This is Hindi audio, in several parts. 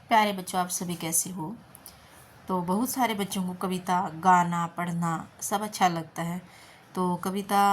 प्यारे बच्चों, आप सभी कैसे हो। तो बहुत सारे बच्चों को कविता गाना पढ़ना सब अच्छा लगता है। तो कविता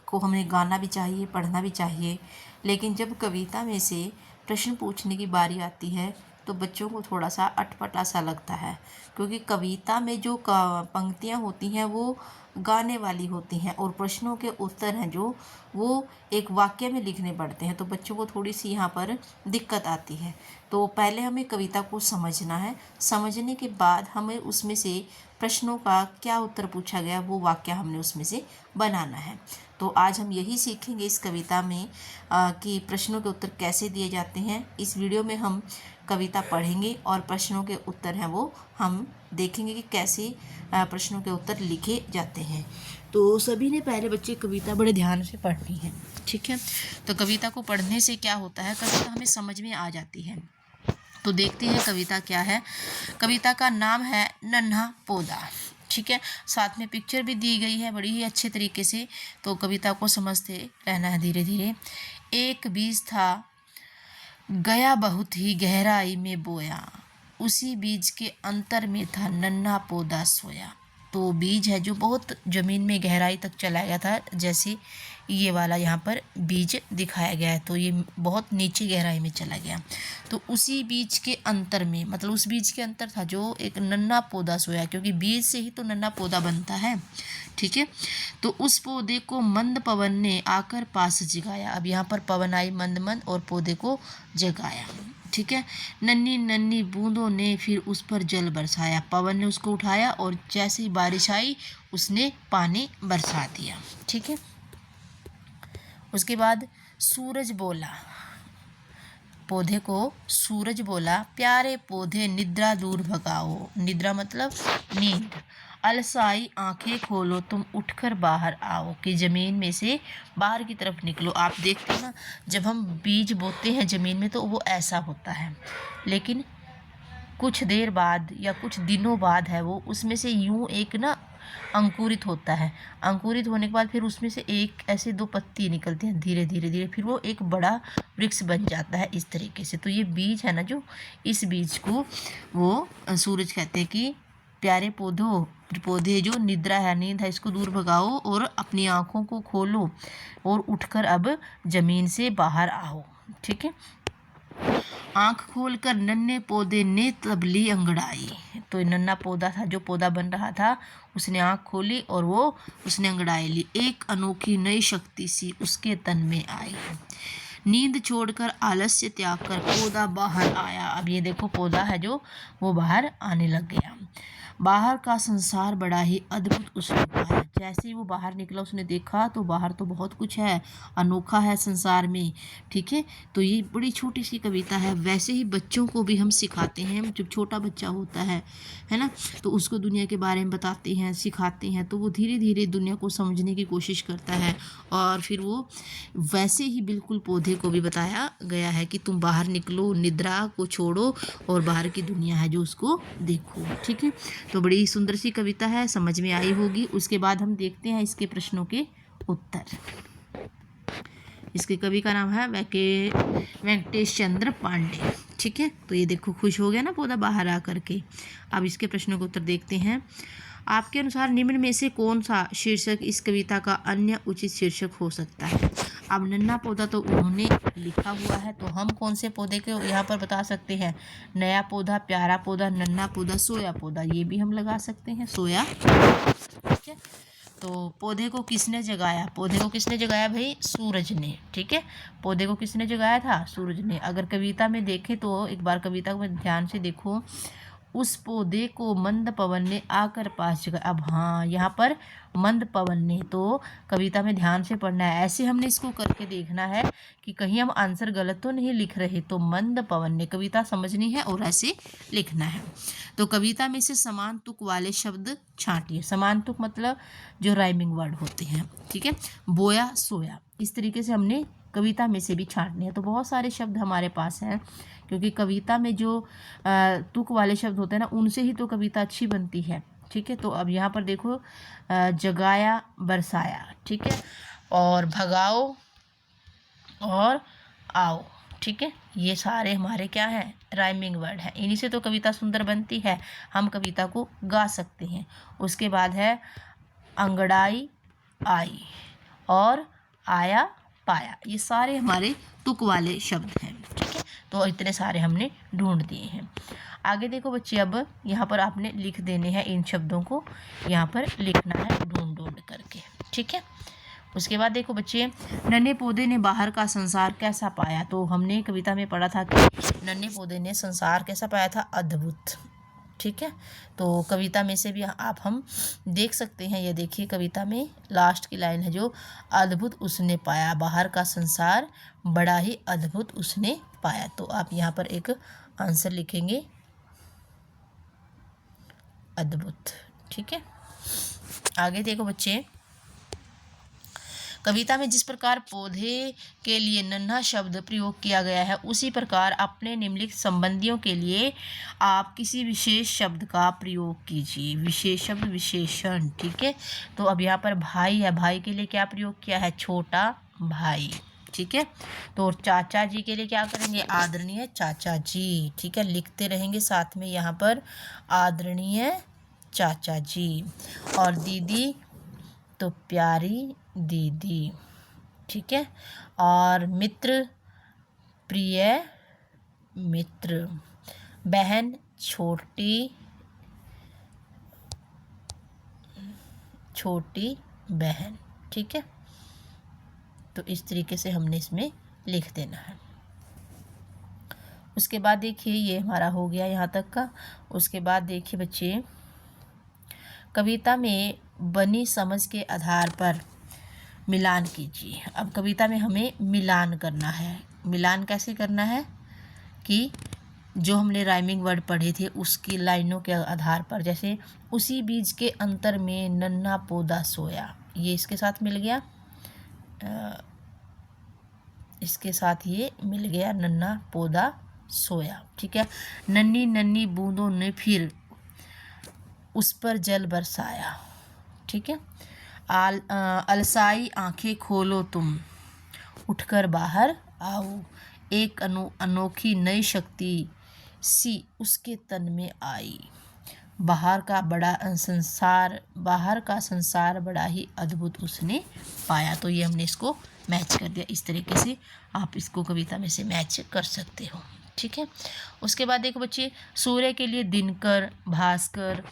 को हमें गाना भी चाहिए, पढ़ना भी चाहिए। लेकिन जब कविता में से प्रश्न पूछने की बारी आती है तो बच्चों को थोड़ा सा अटपटा सा लगता है, क्योंकि कविता में जो पंक्तियाँ होती हैं वो गाने वाली होती हैं और प्रश्नों के उत्तर हैं जो वो एक वाक्य में लिखने पड़ते हैं। तो बच्चों को थोड़ी सी यहाँ पर दिक्कत आती है। तो पहले हमें कविता को समझना है, समझने के बाद हमें उसमें से प्रश्नों का क्या उत्तर पूछा गया वो वाक्य हमने उसमें से बनाना है। तो आज हम यही सीखेंगे इस कविता में कि प्रश्नों के उत्तर कैसे दिए जाते हैं। इस वीडियो में हम कविता पढ़ेंगे और प्रश्नों के उत्तर हैं वो हम देखेंगे कि कैसे प्रश्नों के उत्तर लिखे जाते हैं। तो सभी ने पहले बच्चे कविता बड़े ध्यान से पढ़नी है, ठीक है। तो कविता को पढ़ने से क्या होता है, कविता हमें समझ में आ जाती है। तो देखते हैं कविता क्या है। कविता का नाम है नन्हा पौधा, ठीक है। साथ में पिक्चर भी दी गई है बड़ी ही अच्छे तरीके से। तो कविता को समझते रहना है धीरे धीरे। एक बीज था, गया बहुत ही गहराई में बोया, उसी बीज के अंतर में था नन्हा पौधा सोया। तो बीज है जो बहुत ज़मीन में गहराई तक चला गया था, जैसे ये वाला यहाँ पर बीज दिखाया गया है। तो ये बहुत नीचे गहराई में चला गया। तो उसी बीज के अंतर में, मतलब उस बीज के अंतर था जो एक नन्हा पौधा सोया, क्योंकि बीज से ही तो नन्हा पौधा बनता है, ठीक है। तो उस पौधे को मंद पवन ने आकर पास जगाया। अब यहाँ पर पवन आई मंद मंद और पौधे को जगाया, ठीक है। नन्ही नन्ही बूंदों ने फिर उस पर जल बरसाया। पवन ने उसको उठाया और जैसे ही बारिश आई उसने पानी बरसा दिया, ठीक है। उसके बाद सूरज बोला, पौधे को सूरज बोला, प्यारे पौधे निद्रा दूर भगाओ। निद्रा मतलब नींद। अलसाई आंखें खोलो, तुम उठकर बाहर आओ, कि ज़मीन में से बाहर की तरफ निकलो। आप देखते हैं ना, जब हम बीज बोते हैं ज़मीन में तो वो ऐसा होता है, लेकिन कुछ देर बाद या कुछ दिनों बाद है वो उसमें से यूं एक ना अंकुरित होता है। अंकुरित होने के बाद फिर उसमें से एक ऐसे दो पत्ती निकलती हैं धीरे धीरे धीरे, फिर वो एक बड़ा वृक्ष बन जाता है इस तरीके से। तो ये बीज है ना, जो इस बीज को वो सूरज कहते हैं कि प्यारे पौधे जो निद्रा है, नींद है, इसको दूर भगाओ और अपनी आँखों को खोलो और उठकर अब ज़मीन से बाहर आओ, ठीक है। आंख खोलकर नन्हे पौधे ने तब ली अंगड़ाई। तो नन्हा पौधा था, जो पौधा बन रहा था, उसने आंख खोली और वो उसने अंगड़ाई ली। एक अनोखी नई शक्ति सी उसके तन में आई। नींद छोड़कर आलस्य त्याग कर पौधा बाहर आया। अब ये देखो पौधा है जो वो बाहर आने लग गया। बाहर का संसार बड़ा ही अद्भुत उसने पाया। जैसे ही वो बाहर निकला उसने देखा तो बाहर तो बहुत कुछ है, अनोखा है संसार में, ठीक है। तो ये बड़ी छोटी सी कविता है। वैसे ही बच्चों को भी हम सिखाते हैं, जब छोटा बच्चा होता है ना, तो उसको दुनिया के बारे में बताते हैं, सिखाते हैं, तो वो धीरे धीरे दुनिया को समझने की कोशिश करता है। और फिर वो वैसे ही बिल्कुल पौधे को भी बताया गया है कि तुम बाहर निकलो, निद्रा को छोड़ो और बाहर की दुनिया है जो उसको देखो, ठीक है। तो बड़ी सुंदर सी कविता है, समझ में आई होगी। उसके बाद हम देखते हैं इसके प्रश्नों के उत्तर। इसके कवि का नाम है वेंकटेश चंद्र पांडे, ठीक है। तो ये देखो खुश हो गया ना पौधा बाहर आ करके। अब इसके प्रश्नों के उत्तर देखते हैं। आपके अनुसार निम्न में से कौन सा शीर्षक इस कविता का अन्य उचित शीर्षक हो सकता है। अब नन्हा पौधा तो उन्होंने लिखा हुआ है, तो हम कौन से पौधे को यहाँ पर बता सकते हैं। नया पौधा, प्यारा पौधा, नन्हा पौधा, सोया पौधा, ये भी हम लगा सकते हैं, सोया, ठीक है। तो पौधे को किसने जगाया, पौधे को किसने जगाया भाई, सूरज ने, ठीक है। पौधे को किसने जगाया था, सूरज ने। अगर कविता में देखें तो एक बार कविता को ध्यान से देखो। उस पौधे को मंद पवन ने आकर पास जगाया। अब हाँ, यहाँ पर मंद पवन ने, तो कविता में ध्यान से पढ़ना है। ऐसे हमने इसको करके देखना है कि कहीं हम आंसर गलत तो नहीं लिख रहे। तो मंद पवन ने, कविता समझनी है और ऐसे लिखना है। तो कविता में से समान तुक वाले शब्द छांटिए। समान तुक मतलब जो राइमिंग वर्ड होते हैं, ठीक है। बोया, सोया, इस तरीके से हमने कविता में से भी छांटने हैं। तो बहुत सारे शब्द हमारे पास हैं, क्योंकि कविता में जो तुक वाले शब्द होते हैं ना, उनसे ही तो कविता अच्छी बनती है, ठीक है। तो अब यहाँ पर देखो, जगाया, बरसाया, ठीक है, और भगाओ और आओ, ठीक है, ये सारे हमारे क्या हैं, राइमिंग वर्ड हैं। इन्हीं से तो कविता सुंदर बनती है, हम कविता को गा सकते हैं। उसके बाद है अंगड़ाई आई और आया पाया, ये सारे हमारे तुक वाले शब्द हैं। ठीक है, तो इतने सारे हमने ढूंढ दिए हैं। आगे देखो बच्चे, अब यहाँ पर आपने लिख देने हैं, इन शब्दों को यहाँ पर लिखना है ढूंढ ढूंढ करके। ठीक है, उसके बाद देखो बच्चे, नन्हे पौधे ने बाहर का संसार कैसा पाया। तो हमने कविता में पढ़ा था कि नन्हे पौधे ने संसार कैसा पाया था, अद्भुत। ठीक है, तो कविता में से भी आप हम देख सकते हैं, ये देखिए कविता में लास्ट की लाइन है जो, अद्भुत उसने पाया, बाहर का संसार बड़ा ही अद्भुत उसने पाया। तो आप यहाँ पर एक आंसर लिखेंगे, अद्भुत। ठीक है, आगे देखो बच्चे, कविता में जिस प्रकार पौधे के लिए नन्हा शब्द प्रयोग किया गया है, उसी प्रकार अपने निम्नलिखित संबंधियों के लिए आप किसी विशेष शब्द का प्रयोग कीजिए। विशेष शब्द, विशेषण। ठीक है, तो अब यहाँ पर भाई है, भाई के लिए क्या प्रयोग किया है, छोटा भाई। ठीक है, तो चाचा जी के लिए क्या करेंगे, आदरणीय चाचा जी। ठीक है, लिखते रहेंगे साथ में यहाँ पर, आदरणीय चाचा जी। और दीदी तो प्यारी दीदी। ठीक है, और मित्र प्रिय मित्र, बहन छोटी छोटी बहन। ठीक है, तो इस तरीके से हमने इसमें लिख देना है। उसके बाद देखिए, ये हमारा हो गया यहाँ तक का। उसके बाद देखिए बच्चे, कविता में बनी समझ के आधार पर मिलान कीजिए। अब कविता में हमें मिलान करना है। मिलान कैसे करना है कि जो हमने राइमिंग वर्ड पढ़े थे उसकी लाइनों के आधार पर, जैसे उसी बीज के अंतर में नन्हा पौधा सोया, ये इसके साथ मिल गया, इसके साथ ये मिल गया, नन्हा पौधा सोया। ठीक है, नन्ही नन्ही बूंदों ने फिर उस पर जल बरसाया। ठीक है, अलसाई आंखें खोलो तुम, उठकर बाहर आओ, एक अनोखी नई शक्ति सी उसके तन में आई, बाहर का संसार बड़ा ही अद्भुत उसने पाया। तो ये हमने इसको मैच कर दिया। इस तरीके से आप इसको कविता में से मैच कर सकते हो। ठीक है, उसके बाद देखो बच्चे, सूर्य के लिए दिनकर, भास्कर,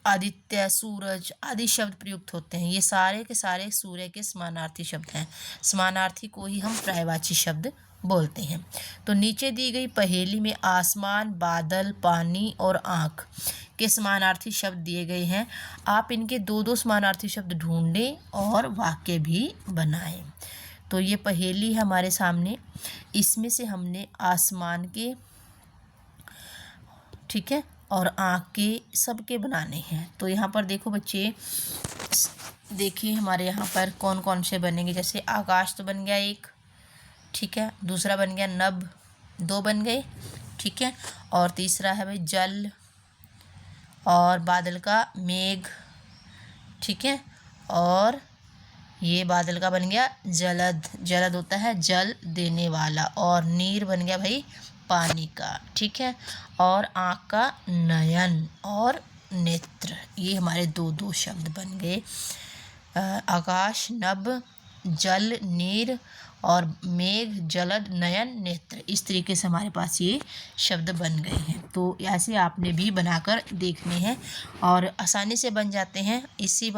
आदित्य, सूरज आदि शब्द प्रयुक्त होते हैं। ये सारे के सारे सूर्य के समानार्थी शब्द हैं। समानार्थी को ही हम पर्यायवाची शब्द बोलते हैं। तो नीचे दी गई पहेली में आसमान, बादल, पानी और आँख के समानार्थी शब्द दिए गए हैं। आप इनके दो दो समानार्थी शब्द ढूंढें और वाक्य भी बनाएं। तो ये पहेली है हमारे सामने, इसमें से हमने आसमान के, ठीक है, और आँख के सबके बनाने हैं। तो यहाँ पर देखो बच्चे, देखिए हमारे यहाँ पर कौन कौन से बनेंगे। जैसे आकाश तो बन गया एक, ठीक है, दूसरा बन गया नभ, दो बन गए। ठीक है, और तीसरा है भाई जल, और बादल का मेघ। ठीक है, और ये बादल का बन गया जलद, जलद होता है जल देने वाला, और नीर बन गया भाई पानी का। ठीक है, और आँख का नयन और नेत्र, ये हमारे दो दो शब्द बन गए। आकाश, नभ, जल, नीर, और मेघ, जलद, नयन, नेत्र, इस तरीके से हमारे पास ये शब्द बन गए हैं। तो ऐसे आपने भी बनाकर देखने हैं और आसानी से बन जाते हैं। इसी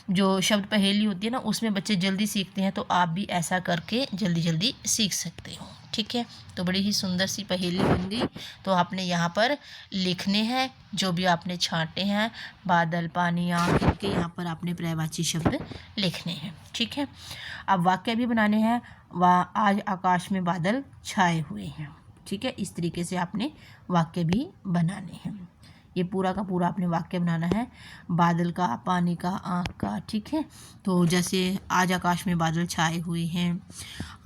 जो शब्द पहेली होती है ना, उसमें बच्चे जल्दी सीखते हैं, तो आप भी ऐसा करके जल्दी जल्दी सीख सकते हो। ठीक है, तो बड़ी ही सुंदर सी पहेली बन गई। तो आपने यहाँ पर लिखने हैं जो भी आपने छांटे हैं, बादल, पानी, आँख, इनके यहाँ पर आपने पर्यायवाची शब्द लिखने हैं। ठीक है, अब वाक्य भी बनाने हैं। आज आकाश में बादल छाए हुए हैं। ठीक है, इस तरीके से आपने वाक्य भी बनाने हैं। ये पूरा का पूरा आपने वाक्य बनाना है, बादल का, पानी का, आँख का। ठीक है, तो जैसे आज आकाश में बादल छाए हुए हैं,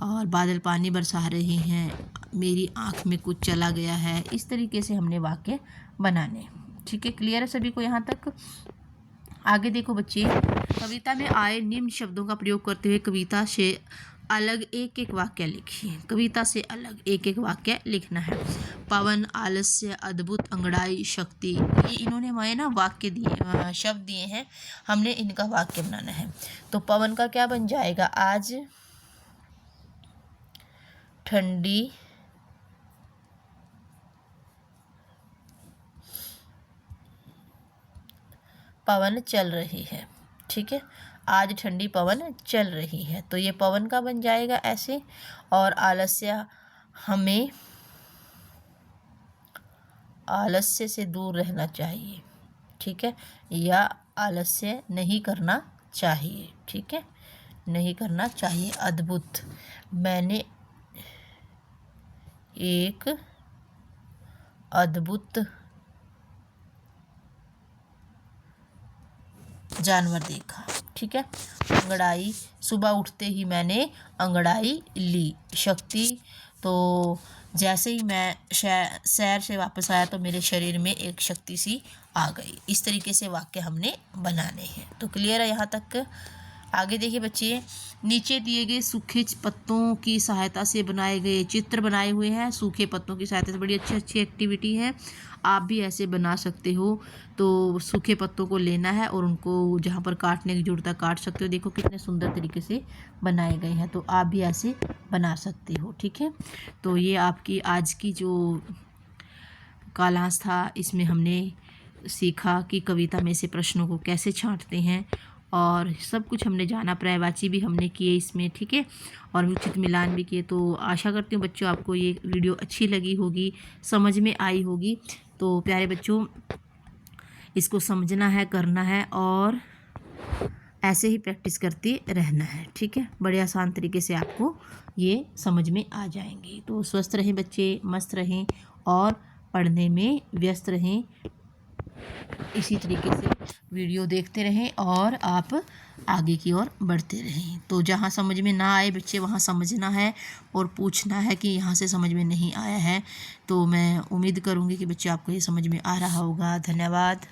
और बादल पानी बरसा रहे हैं, मेरी आँख में कुछ चला गया है, इस तरीके से हमने वाक्य बनाने। ठीक है, क्लियर है सभी को यहाँ तक। आगे देखो बच्चे, कविता में आए निम्न शब्दों का प्रयोग करते हुए कविता से अलग एक एक वाक्य लिखिए, कविता से अलग एक एक वाक्य लिखना है। पवन, आलस्य, अद्भुत, अंगड़ाई, शक्ति, ये इन्होंने हमें ना वाक्य दिए, शब्द दिए हैं, हमने इनका वाक्य बनाना है। तो पवन का क्या बन जाएगा, आज ठंडी पवन चल रही है। ठीक है, आज ठंडी पवन चल रही है, तो ये पवन का बन जाएगा ऐसे। और आलस्य, हमें आलस्य से दूर रहना चाहिए। ठीक है, या आलस्य नहीं करना चाहिए। ठीक है, नहीं करना चाहिए। अद्भुत, मैंने एक अद्भुत जानवर देखा। ठीक है, अंगड़ाई, सुबह उठते ही मैंने अंगड़ाई ली। शक्ति, तो जैसे ही मैं सैर से वापस आया तो मेरे शरीर में एक शक्ति सी आ गई। इस तरीके से वाक्य हमने बनाने हैं। तो क्लियर है यहाँ तक। आगे देखिए बच्चे, नीचे दिए गए सूखे पत्तों की सहायता से बनाए गए चित्र बनाए हुए हैं। सूखे पत्तों की सहायता से बड़ी अच्छी एक्टिविटी है, आप भी ऐसे बना सकते हो। तो सूखे पत्तों को लेना है और उनको जहाँ पर काटने की जरूरत है काट सकते हो। देखो कितने सुंदर तरीके से बनाए गए हैं, तो आप भी ऐसे बना सकते हो। ठीक है, तो ये आपकी आज की जो कालांश था, इसमें हमने सीखा कि कविता में से प्रश्नों को कैसे छांटते हैं और सब कुछ हमने जाना। पर्यायवाची भी हमने किए इसमें। ठीक है, और उचित मिलान भी किए। तो आशा करती हूँ बच्चों आपको ये वीडियो अच्छी लगी होगी, समझ में आई होगी। तो प्यारे बच्चों, इसको समझना है, करना है और ऐसे ही प्रैक्टिस करते रहना है। ठीक है, बड़े आसान तरीके से आपको ये समझ में आ जाएंगे। तो स्वस्थ रहें बच्चे, मस्त रहें और पढ़ने में व्यस्त रहें। इसी तरीके से वीडियो देखते रहें और आप आगे की ओर बढ़ते रहें। तो जहाँ समझ में ना आए बच्चे, वहाँ समझना है और पूछना है कि यहाँ से समझ में नहीं आया है। तो मैं उम्मीद करूँगी कि बच्चे आपको ये समझ में आ रहा होगा। धन्यवाद।